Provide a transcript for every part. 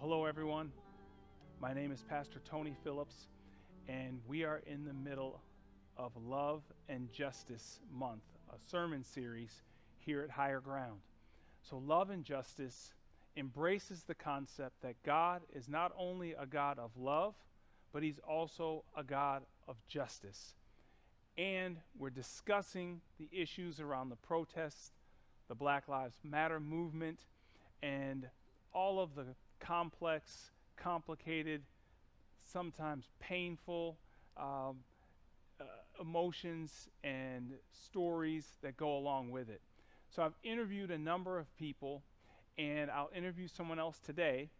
Hello, everyone. My name is Pastor Tony Phillips, and we are in the middle of Love and Justice Month, a sermon series here at Higher Ground. So, Love and Justice embraces the concept that God is not only a God of love, but He's also a God of justice. And we're discussing the issues around the protests, the Black Lives Matter movement, and all of the complex, complicated, sometimes painful emotions and stories that go along with it. So I've interviewed a number of people, and I'll interview someone else today.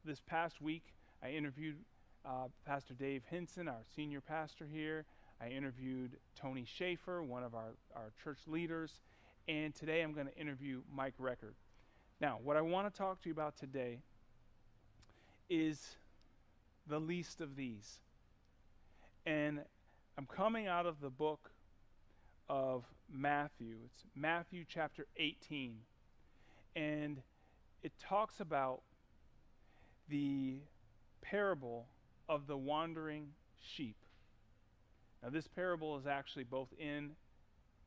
This past week, I interviewed Pastor Dave Hinson, our senior pastor here. I interviewed Tony Schaefer, one of our church leaders, and today I'm going to interview Mike Reckord. Now, what I want to talk to you about today is the least of these. And I'm coming out of the book of Matthew. It's Matthew chapter 18. And it talks about the parable of the wandering sheep. Now, this parable is actually both in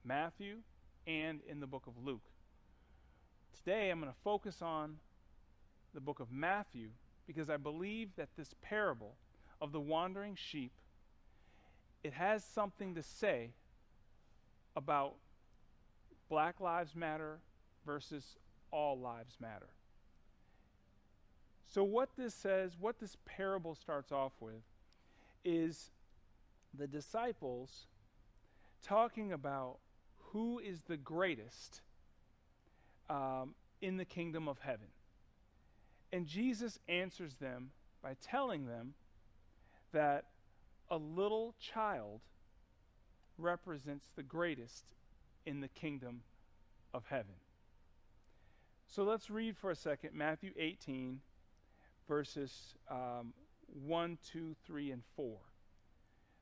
Matthew and in the book of Luke. Today, I'm going to focus on the book of Matthew because I believe that this parable of the wandering sheep, it has something to say about Black Lives Matter versus all lives matter. So what this says, what this parable starts off with, is the disciples talking about who is the greatest in the kingdom of heaven. And Jesus answers them by telling them that a little child represents the greatest in the kingdom of heaven. So let's read for a second Matthew 18, verses 1, 2, 3, and 4.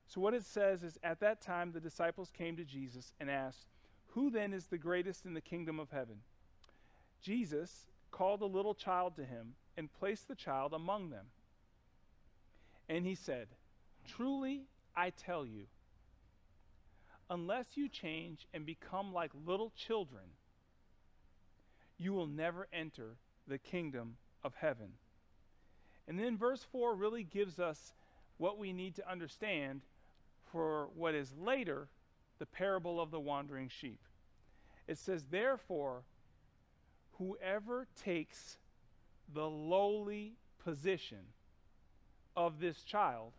So what it says is, at that time the disciples came to Jesus and asked, "Who then is the greatest in the kingdom of heaven?" Jesus called a little child to him and placed the child among them. And he said, "Truly I tell you, unless you change and become like little children, you will never enter the kingdom of heaven." And then verse 4 really gives us what we need to understand for what is later the parable of the wandering sheep. It says, "Therefore, whoever takes the lowly position of this child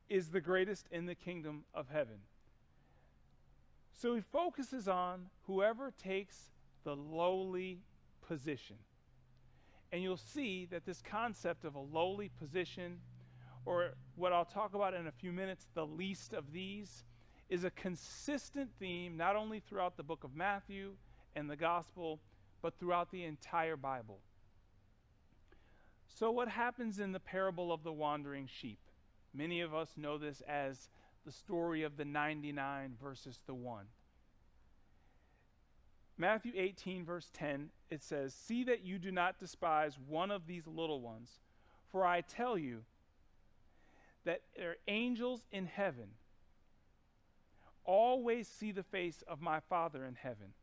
is the greatest in the kingdom of heaven." So he focuses on whoever takes the lowly position. And you'll see that this concept of a lowly position, or what I'll talk about in a few minutes, the least of these, is a consistent theme not only throughout the book of Matthew and the gospel, but throughout the entire Bible. So what happens in the parable of the wandering sheep? Many of us know this as the story of the 99 versus the 1. Matthew 18, verse 10, it says, "See that you do not despise one of these little ones, for I tell you that their angels in heaven always see the face of my Father in heaven.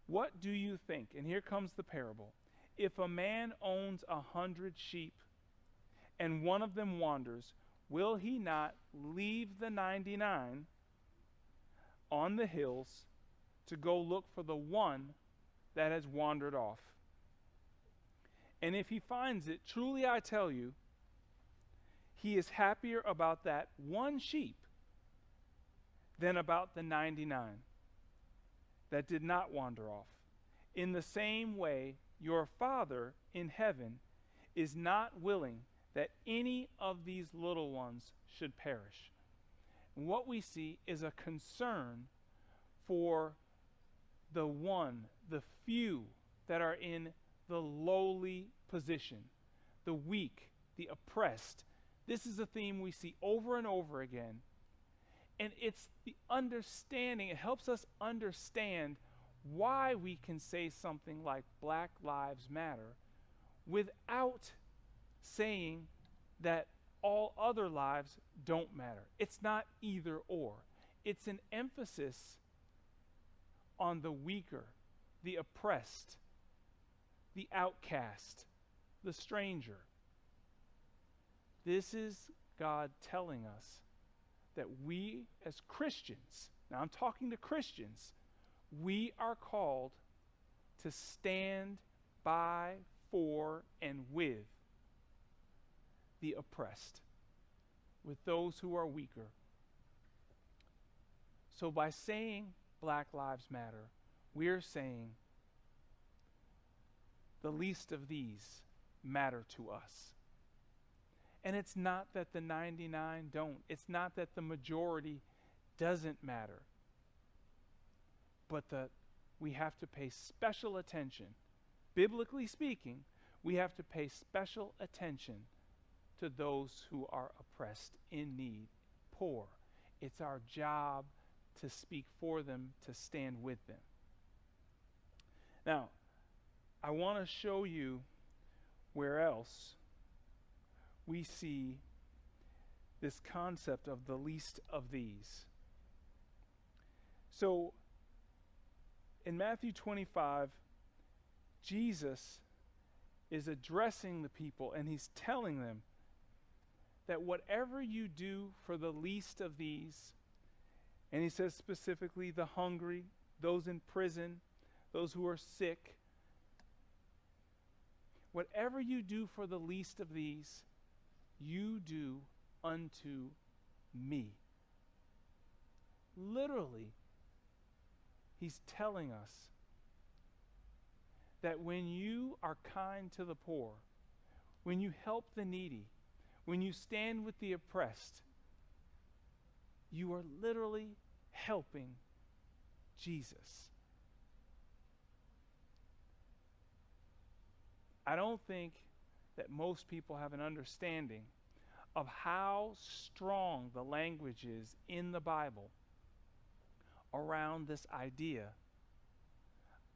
What do you think?" And here comes the parable. "If a man owns 100 sheep and one of them wanders, will he not leave the 99 on the hills to go look for the one that has wandered off? And if he finds it, truly I tell you, he is happier about that one sheep than about the 99 that did not wander off. In the same way, your Father in heaven is not willing that any of these little ones should perish." And what we see is a concern for the one, the few that are in the lowly position, the weak, the oppressed. This is a theme we see over and over again. And it's the understanding, it helps us understand why we can say something like Black Lives Matter without saying that all other lives don't matter. It's not either or. It's an emphasis on the weaker, the oppressed, the outcast, the stranger. This is God telling us that we as Christians, now I'm talking to Christians, we are called to stand by, for, and with the oppressed, with those who are weaker. So by saying Black Lives Matter, we're saying the least of these matter to us. And it's not that the 99 don't. It's not that the majority doesn't matter. But that we have to pay special attention. Biblically speaking, we have to pay special attention to those who are oppressed, in need, poor. It's our job to speak for them, to stand with them. Now, I want to show you where else we see this concept of the least of these. So, in Matthew 25, Jesus is addressing the people and he's telling them that whatever you do for the least of these, and he says specifically the hungry, those in prison, those who are sick, whatever you do for the least of these, you do unto me. Literally, he's telling us that when you are kind to the poor, when you help the needy, when you stand with the oppressed, you are literally helping Jesus. I don't think that most people have an understanding of how strong the language is in the Bible around this idea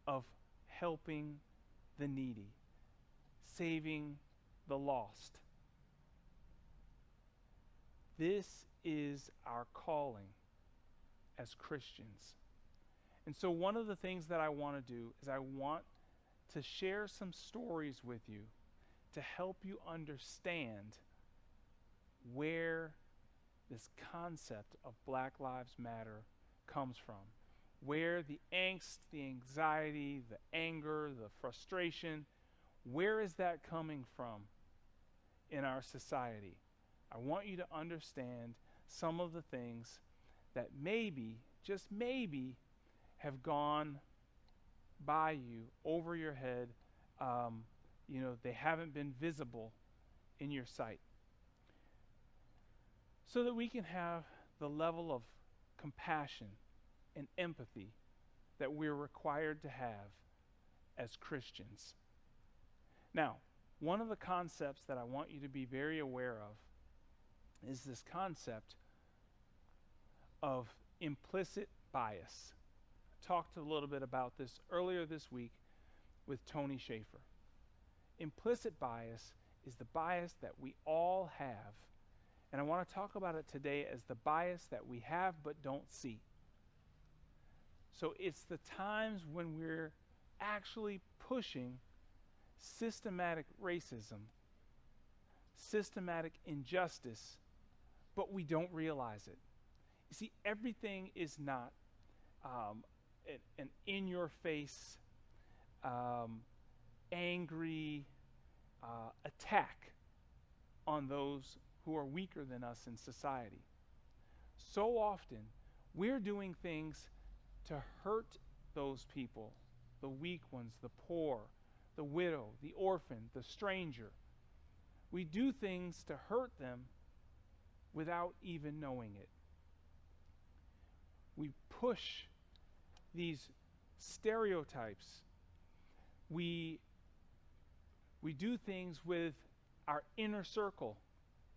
of helping the needy, saving the lost. This is our calling as Christians. And so one of the things that I want to do is I want to share some stories with you to help you understand where this concept of Black Lives Matter comes from, where the angst, the anxiety, the anger, the frustration, where is that coming from in our society? I want you to understand some of the things that maybe, just maybe, have gone by you, over your head. They haven't been visible in your sight. So that we can have the level of compassion and empathy that we're required to have as Christians. Now, one of the concepts that I want you to be very aware of is this concept of implicit bias. I talked a little bit about this earlier this week with Tony Schaefer. Implicit bias is the bias that we all have, and I want to talk about it today as the bias that we have but don't see. So it's the times when we're actually pushing systematic racism, systematic injustice, but we don't realize it. You see, everything is not an in-your-face, angry attack on those who are weaker than us in society. So often, we're doing things to hurt those people, the weak ones, the poor, the widow, the orphan, the stranger. We do things to hurt them without even knowing it. We push these stereotypes. We do things with our inner circle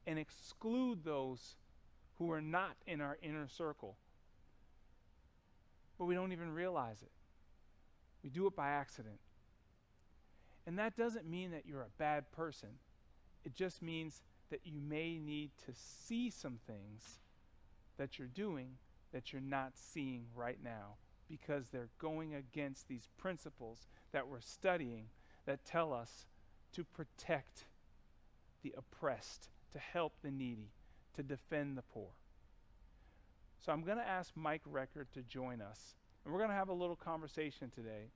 and exclude those who are not in our inner circle. But we don't even realize it. We do it by accident. And that doesn't mean that you're a bad person. It just means that you may need to see some things that you're doing that you're not seeing right now, because they're going against these principles that we're studying that tell us to protect the oppressed, to help the needy, to defend the poor. So I'm going to ask Mike Reckord to join us, and we're going to have a little conversation today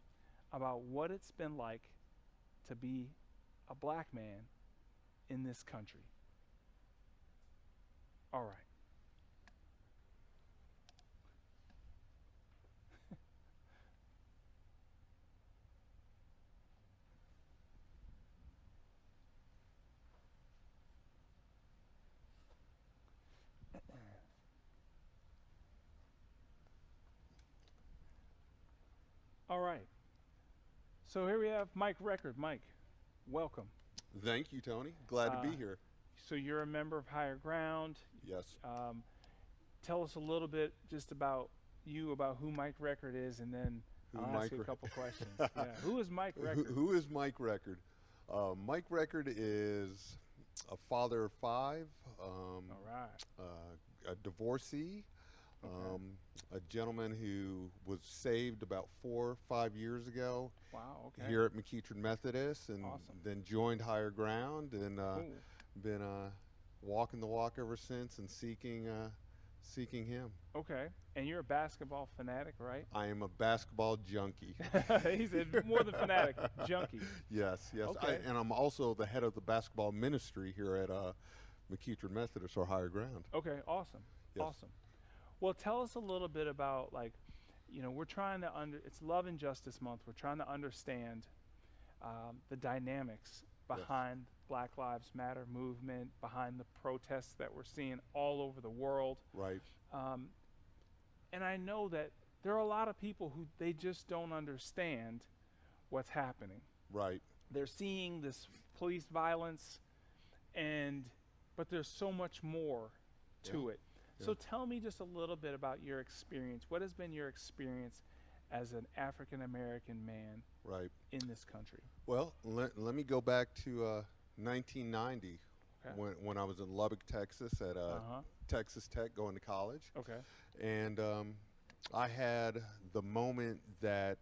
about what it's been like to be a black man in this country. All right. All right. So here we have Mike Reckord. Mike, welcome. Thank you, Tony. Glad to be here. So you're a member of Higher Ground. Yes. Tell us a little bit just about you, about who Mike Reckord is, and then I'll ask you a couple questions. Yeah. Who is Mike Reckord? Who is Mike Reckord? Mike Reckord is a father of 5. All right. A divorcee. Okay. A gentleman who was saved about 4 or 5 years ago. Wow. Okay. Here at McEachern Methodist, and Awesome. then joined Higher Ground, and Cool. been walking the walk ever since, and seeking him. Okay. And you're a basketball fanatic, right? I am a basketball junkie. He said more than fanatic, junkie. Yes. Okay. And I'm also the head of the basketball ministry here at McEachern Methodist, or Higher Ground. Okay. Awesome. Yes. Awesome. Well, tell us a little bit about, like, we're trying to it's Love and Justice Month. We're trying to understand the dynamics behind Black Lives Matter movement, behind the protests that we're seeing all over the world. Right. And I know that there are a lot of people who they just don't understand what's happening. Right. They're seeing this police violence, but there's so much more to it. So tell me just a little bit about your experience. What has been your experience as an African American man in this country? Well, let me go back to 1990 when I was in Lubbock, Texas at Texas Tech going to college. Okay. And I had the moment that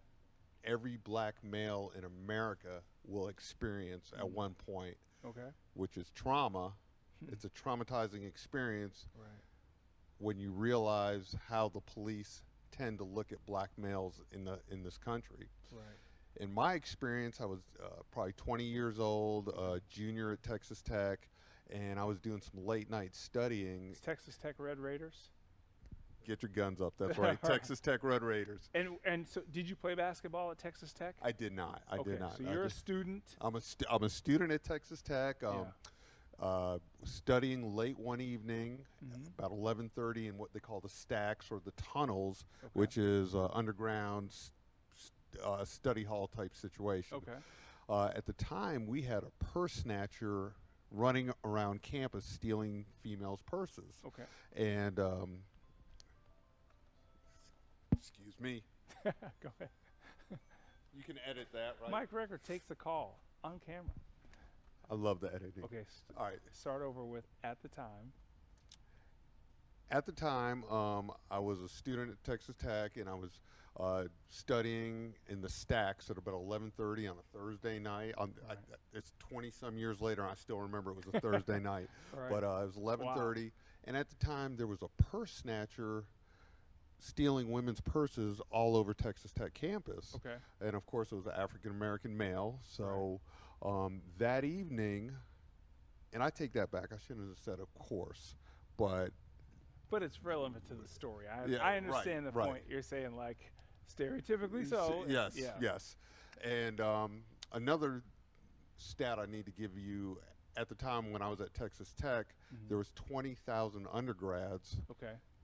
every black male in America will experience at one point, which is trauma. It's a traumatizing experience. Right. When you realize how the police tend to look at black males in this country. Right. In my experience, I was probably 20 years old, junior at Texas Tech, and I was doing some late night studying. Is Texas Tech Red Raiders? Get your guns up, that's right. Texas Tech Red Raiders. And so did you play basketball at Texas Tech? I did not. I did not. So you're a student? I'm a student at Texas Tech. Studying late one evening, about 11:30, in what they call the stacks or the tunnels, which is underground study hall type situation. Okay. At the time, we had a purse snatcher running around campus stealing females' purses. Okay. And excuse me. Go ahead. You can edit that, right? Mike Reckord takes the call on camera. I love the editing. Okay. All right. Start over with at the time. At the time, I was a student at Texas Tech, and I was studying in the stacks at about 11:30 on a Thursday night. It's 20-some years later, and I still remember it was a Thursday night. Right. But it was 11:30, and at the time, there was a purse snatcher stealing women's purses all over Texas Tech campus. Okay. And, of course, it was an African-American male. So that evening, and I take that back. I shouldn't have said of course, but it's relevant to the story. I understand the point. You're saying, like, stereotypically so. Yes, yeah. yes. And another stat I need to give you, at the time when I was at Texas Tech, there was 20,000 undergrads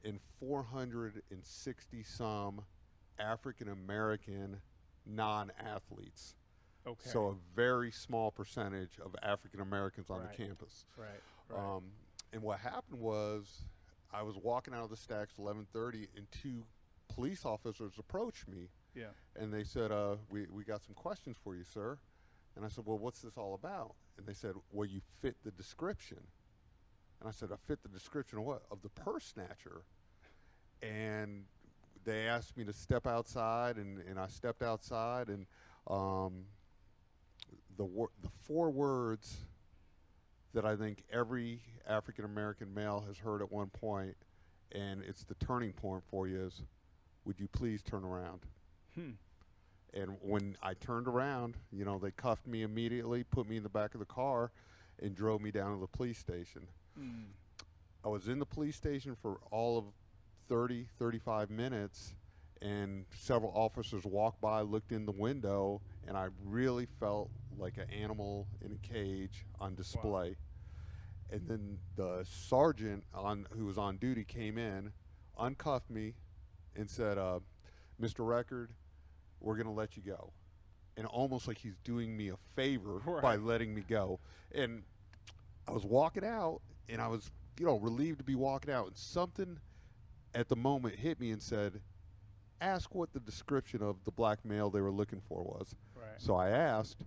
and 460 some African American non-athletes. Okay. So a very small percentage of African Americans on the campus. Right. And what happened was, I was walking out of the stacks 11:30, and 2 police officers approached me. Yeah. And they said, we got some questions for you, sir. And I said, well, what's this all about? And they said, well, you fit the description. And I said, I fit the description of what? Of the purse snatcher. And they asked me to step outside, and I stepped outside, and the 4 words that I think every African American male has heard at one point, and it's the turning point for you, is, would you please turn around? And when I turned around, you know, they cuffed me immediately, put me in the back of the car, and drove me down to the police station. I was in the police station for all of 30, 35 minutes, and several officers walked by, looked in the window, and I really felt like an animal in a cage on display. Wow. And then the sergeant who was on duty came in, uncuffed me, and said, Mr. Reckord, we're going to let you go. And almost like he's doing me a favor by letting me go. And I was walking out, and I was, you know, relieved to be walking out, and something at the moment hit me and said, ask what the description of the black male they were looking for was. So I asked,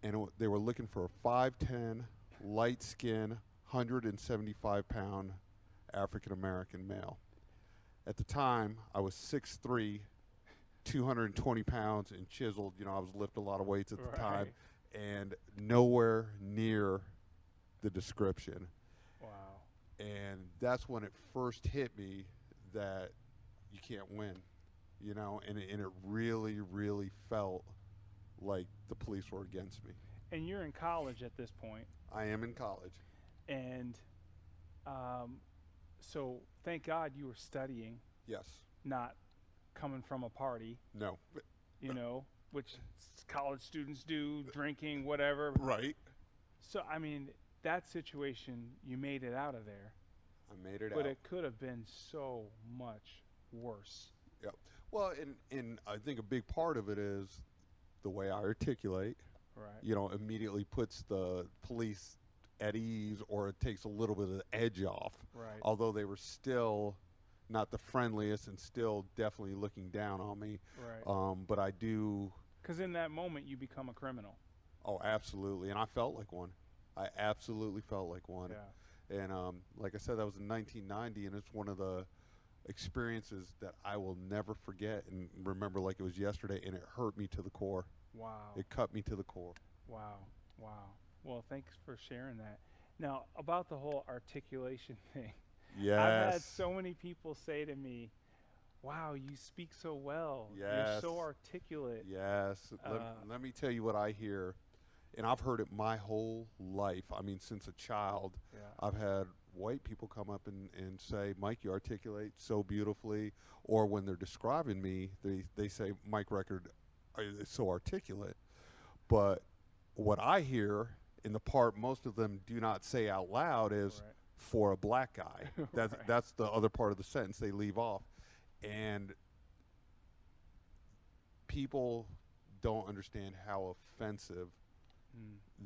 and they were looking for a 5'10", light-skinned, 175-pound African-American male. At the time, I was 6'3", 220 pounds, and chiseled. You know, I was lifting a lot of weights at the time, and nowhere near the description. Wow. And that's when it first hit me that you can't win, you know, and it really, really felt like the police were against me. And you're in college at this point. I am in college. And so thank God you were studying. Yes. Not coming from a party. No. You know, which college students do, drinking, whatever. Right. So, I mean, that situation, you made it out of there. I made it out. But it could have been so much worse. Yep. Well, and I think a big part of it is the way I articulate. Right. You know, immediately puts the police at ease, or it takes a little bit of the edge off. Right. Although they were still not the friendliest and still definitely looking down on me. Right. But I do. Because in that moment, you become a criminal. Oh, absolutely. And I felt like one. I absolutely felt like one. Yeah. And like I said, that was in 1990, and it's one of the experiences that I will never forget and remember like it was yesterday, and it hurt me to the core. Wow. It cut me to the core. Wow. Wow. Well, thanks for sharing that. Now, about the whole articulation thing. Yes. I've had so many people say to me, wow, you speak so well. Yes. You're so articulate. Yes. Let me tell you what I hear. And I've heard it my whole life. I mean, since a child, I've had white people come up and say, Mike, you articulate so beautifully. Or when they're describing me, they say, Mike Reckord is so articulate. But what I hear, in the part most of them do not say out loud, is for a black guy. That's the other part of the sentence they leave off. And people don't understand how offensive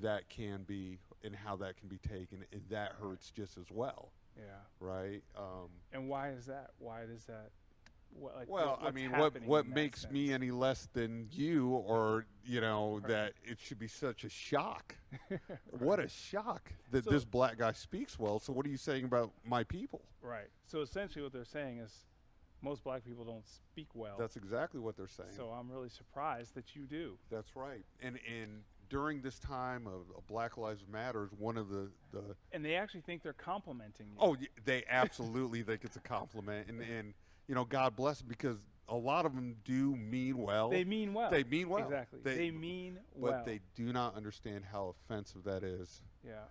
that can be and how that can be taken, and that hurts just as well. Yeah. Right? And why is that? Why does that? I mean, what makes me any less than you, or, you know, that it should be such a shock? What a shock that this black guy speaks well. So what are you saying about my people? Right. So essentially what they're saying is most black people don't speak well. That's exactly what they're saying. So I'm really surprised that you do. That's right. And during this time of Black Lives Matters, one of the and they actually think they're complimenting you. Oh, they absolutely think it's a compliment, and you know, God bless them, because a lot of them do mean well. They mean well. They mean well. Exactly. They mean well. But they do not understand how offensive that is. Yeah.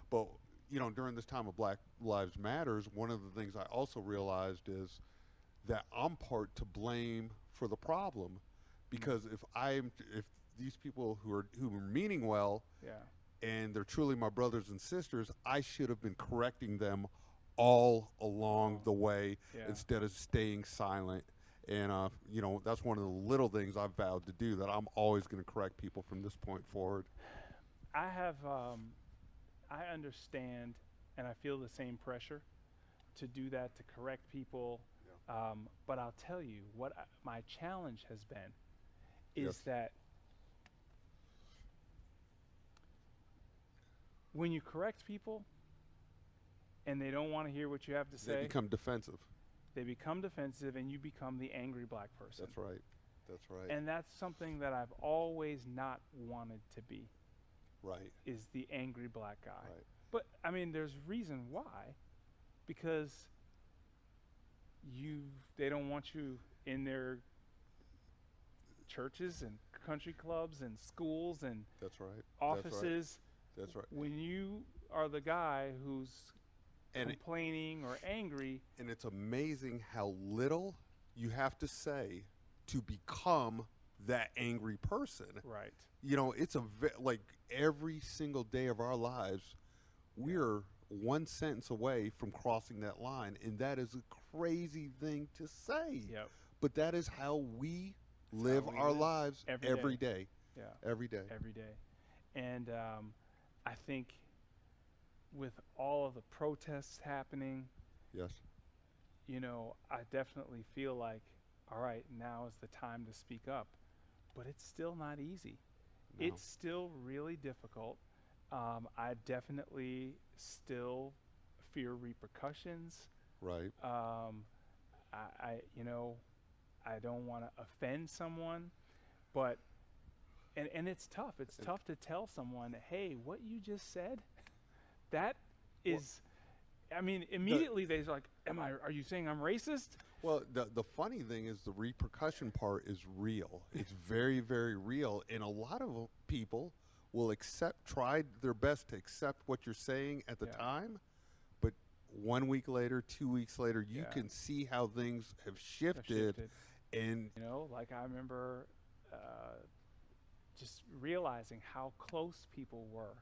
But you know, during this time of Black Lives Matters, one of the things I also realized is that I'm part to blame for the problem, because if these people who are meaning well, and they're truly my brothers and sisters, I should have been correcting them all along the way instead of staying silent. And you know, that's one of the little things I've vowed to do, that I'm always going to correct people from this point forward. I have I understand, and I feel the same pressure to do that, to correct people. But I'll tell you what my challenge has been is that when you correct people and they don't want to hear what you have to say, they become defensive. They become defensive, and you become the angry black person. That's right. That's right. And that's something that I've always not wanted to be. Right. Is the angry black guy. Right. But I mean, there's reason why, because they don't want you in their churches and country clubs and schools and that's right. offices. That's right. When you are the guy who's complaining or angry. And it's amazing how little you have to say to become that angry person. Right. You know, it's like every single day of our lives, we're one sentence away from crossing that line, and that is a crazy thing to say. Yep. But that is how we live our lives every day. Yeah. Every day. Every day. And I think with all of the protests happening, yes, you know, I definitely feel like, all right, now is the time to speak up. But it's still not easy. No. It's still really difficult. I definitely still fear repercussions. Right. You know, I don't want to offend someone, but and it's tough. It's tough to tell someone, hey, what you just said, that is, I mean, immediately they're like, are you saying I'm racist? Well, the funny thing is the repercussion part is real. It's very, very real. And a lot of people will try their best to accept what you're saying at the time. But 1 week later, 2 weeks later, you can see how things have shifted. And, you know, like I remember just realizing how close people were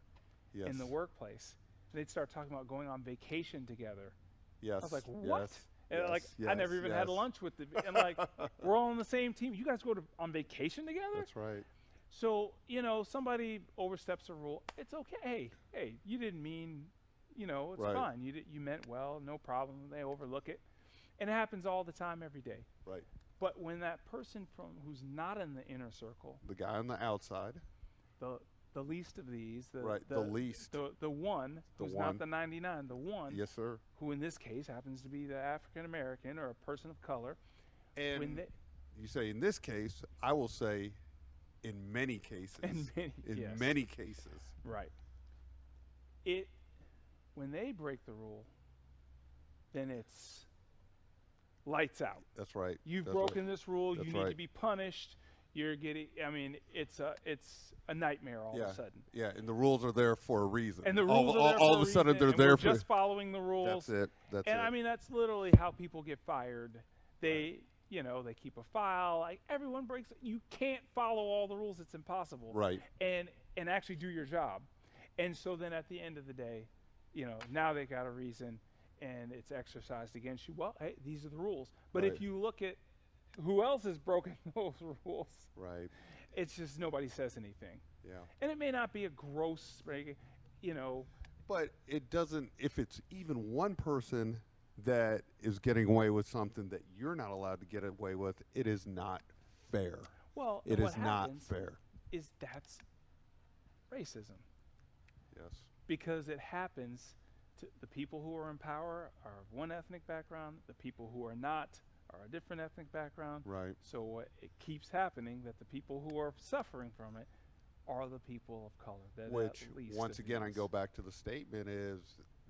in the workplace. They'd start talking about going on vacation together. Yes. I was like, what? Yes. And I never even had lunch with them. And like, we're all on the same team. You guys go on vacation together? That's right. So, you know, somebody oversteps a rule. It's okay. Hey, you didn't mean, you know, it's fine. You meant well, no problem. They overlook it. And it happens all the time, every day. Right. But when that person who's not in the inner circle, the guy on the outside, the least of these, the least, the one who's not the 99, the one, yes, sir, who in this case happens to be the African American or a person of color. And you say in this case, I will say, in many cases, in many cases, right. When they break the rule, then it's lights out. That's right. You've broken this rule. You need to be punished. You're getting. I mean, it's a nightmare all of a sudden. Yeah, and the rules are there for a reason. And the rules are there all of a sudden they're there for just following the rules. That's it. And I mean, that's literally how people get fired. They, you know, they keep a file. Like everyone breaks. You can't follow all the rules. It's impossible. Right. And actually do your job. And so then at the end of the day, you know, now they got a reason, and it's exercised against you. Well, hey, these are the rules. But if you look at who else has broken those rules, right, it's just nobody says anything. Yeah. And it may not be a gross, you know. But it doesn't, if it's even one person that is getting away with something that you're not allowed to get away with, it is not fair. Well, it is not fair. Is that's racism. Yes. Because it happens to the people who are in power are of one ethnic background, the people who are not are a different ethnic background. Right. So it keeps happening that the people who are suffering from it are the people of color. Which, once again, I go back to the statement is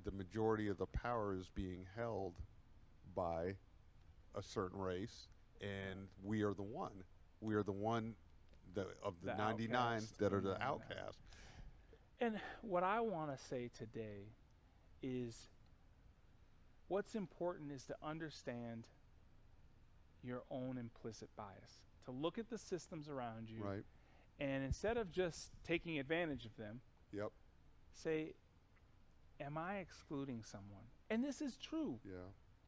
the majority of the power is being held by a certain race, and we are the one. We are the one of the 99 outcast, that are the outcast. And what I want to say today is what's important is to understand your own implicit bias, to look at the systems around you, right, and instead of just taking advantage of them, yep, say, am I excluding someone? And this is true. Yeah.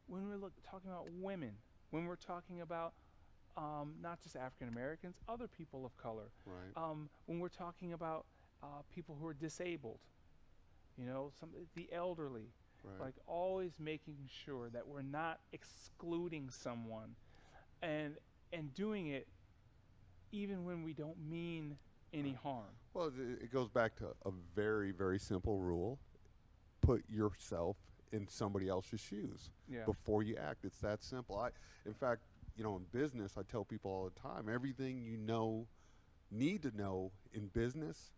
When we're talking about women, when we're talking about not just African Americans, other people of color, right, when we're talking about people who are disabled, you know, the elderly, right, like always making sure that we're not excluding someone, and doing it even when we don't mean any harm. Well, it goes back to a very, very simple rule. Put yourself in somebody else's shoes before you act. It's that simple. In fact, in business, I tell people all the time, everything need to know in business,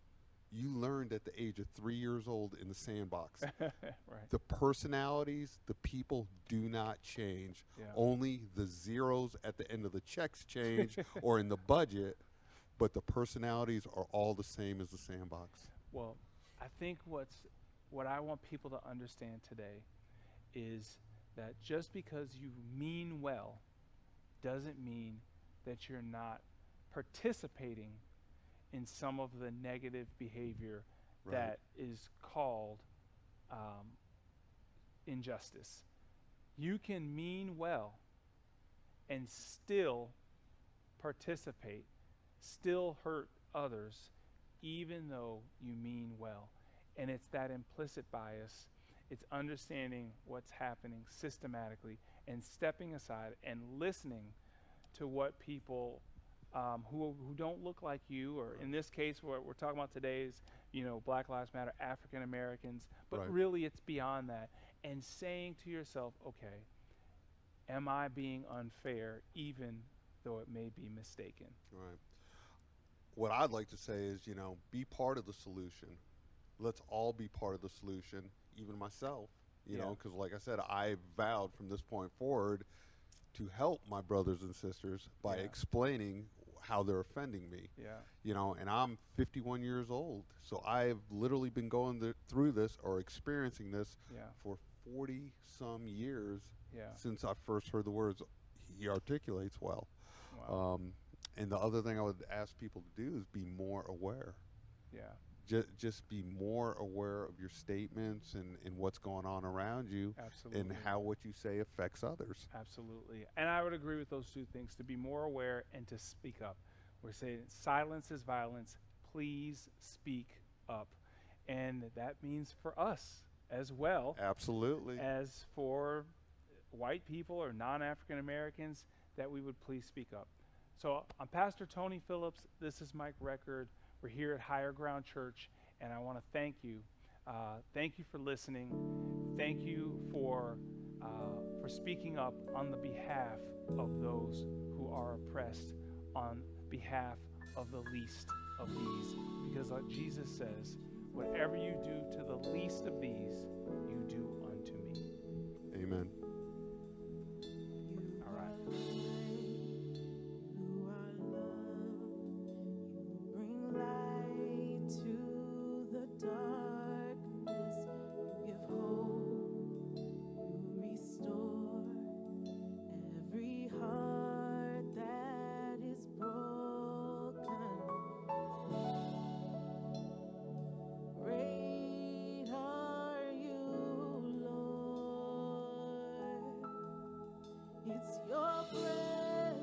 you learned at the age of 3 years old in the sandbox. Right. The personalities, the people do not change. Yeah. Only the zeros at the end of the checks change or in the budget, but the personalities are all the same as the sandbox. Well, I think what I want people to understand today is that just because you mean well doesn't mean that you're not participating in some of the negative behavior that is called injustice. You can mean well and still participate, still hurt others, even though you mean well. And it's that implicit bias. It's understanding what's happening systematically and stepping aside and listening to what people who don't look like you, or in this case, what we're talking about today is, Black Lives Matter, African Americans, but really it's beyond that. And saying to yourself, okay, am I being unfair, even though it may be mistaken? Right. What I'd like to say is, be part of the solution. Let's all be part of the solution, even myself, because like I said, I vowed from this point forward to help my brothers and sisters by explaining how they're offending me. And I'm 51 years old, so I've literally been going through this or experiencing this for 40 some years since I first heard the words he articulates well. Wow. And the other thing I would ask people to do is be more aware. Just be more aware of your statements and what's going on around you. Absolutely. And how what you say affects others. Absolutely. And I would agree with those two things, to be more aware and to speak up. We're saying silence is violence. Please speak up. And that means for us as well. Absolutely. As for white people or non-African Americans, that we would please speak up. So I'm Pastor Tony Phillips. This is Mike Reckord. We're here at Higher Ground Church, and I want to thank you. Thank you for listening. Thank you for speaking up on the behalf of those who are oppressed, on behalf of the least of these. Because like Jesus says, whatever you do to the least of these, you do unto me. Amen. All right. It's your breath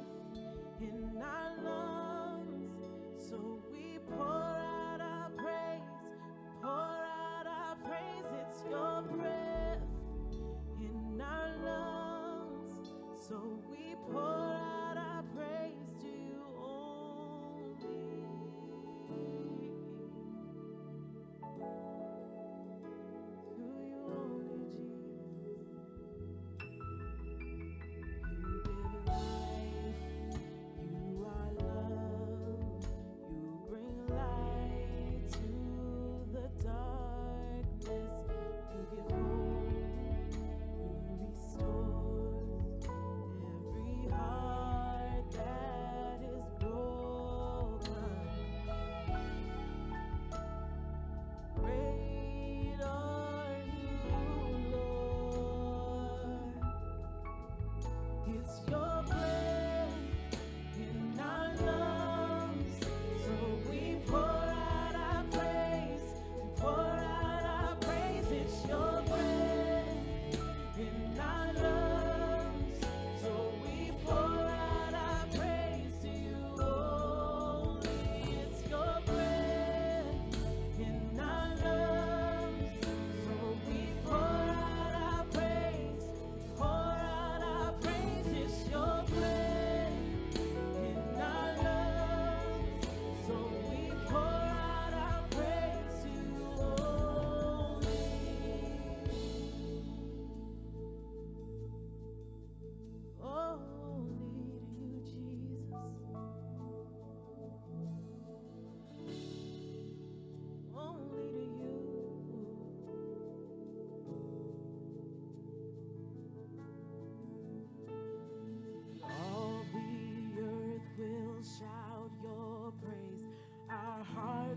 in our lungs, so we pour out our praise, pour out our praise. It's your breath in our lungs, so we pour out our praise to you only. To you only, Jesus. You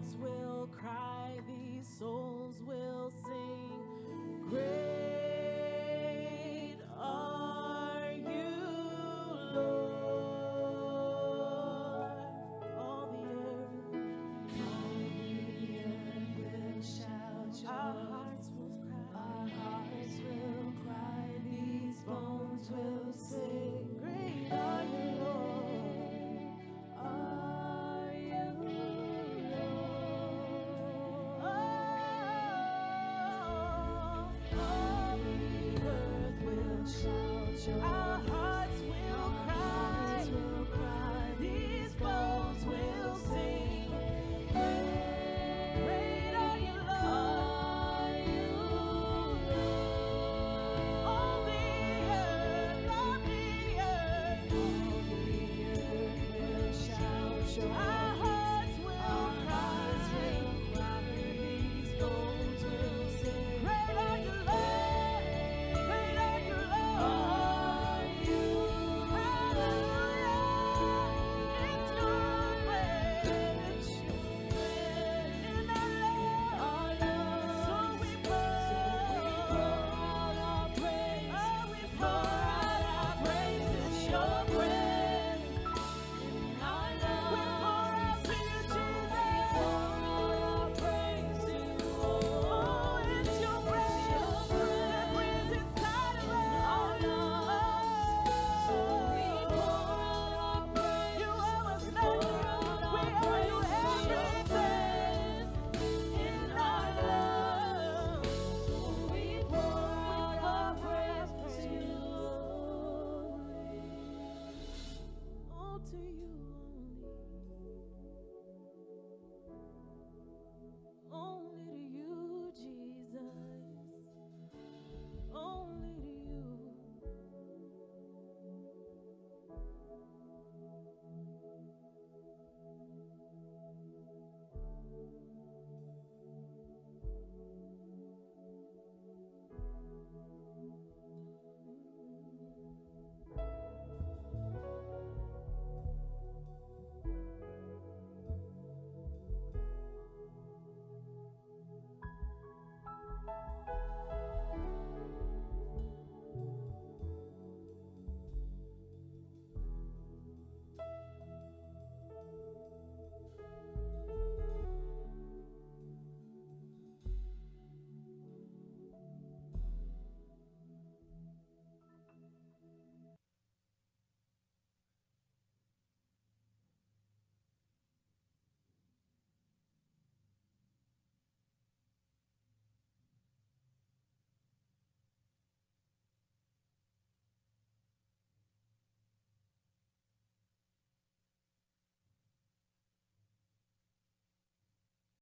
hearts will cry, these souls will sing. Great are you, Lord. All the earth will shout. Our hearts will cry. These bones will sing. Great are you, Lord. Are you, Lord? Oh, all the earth will shout. Our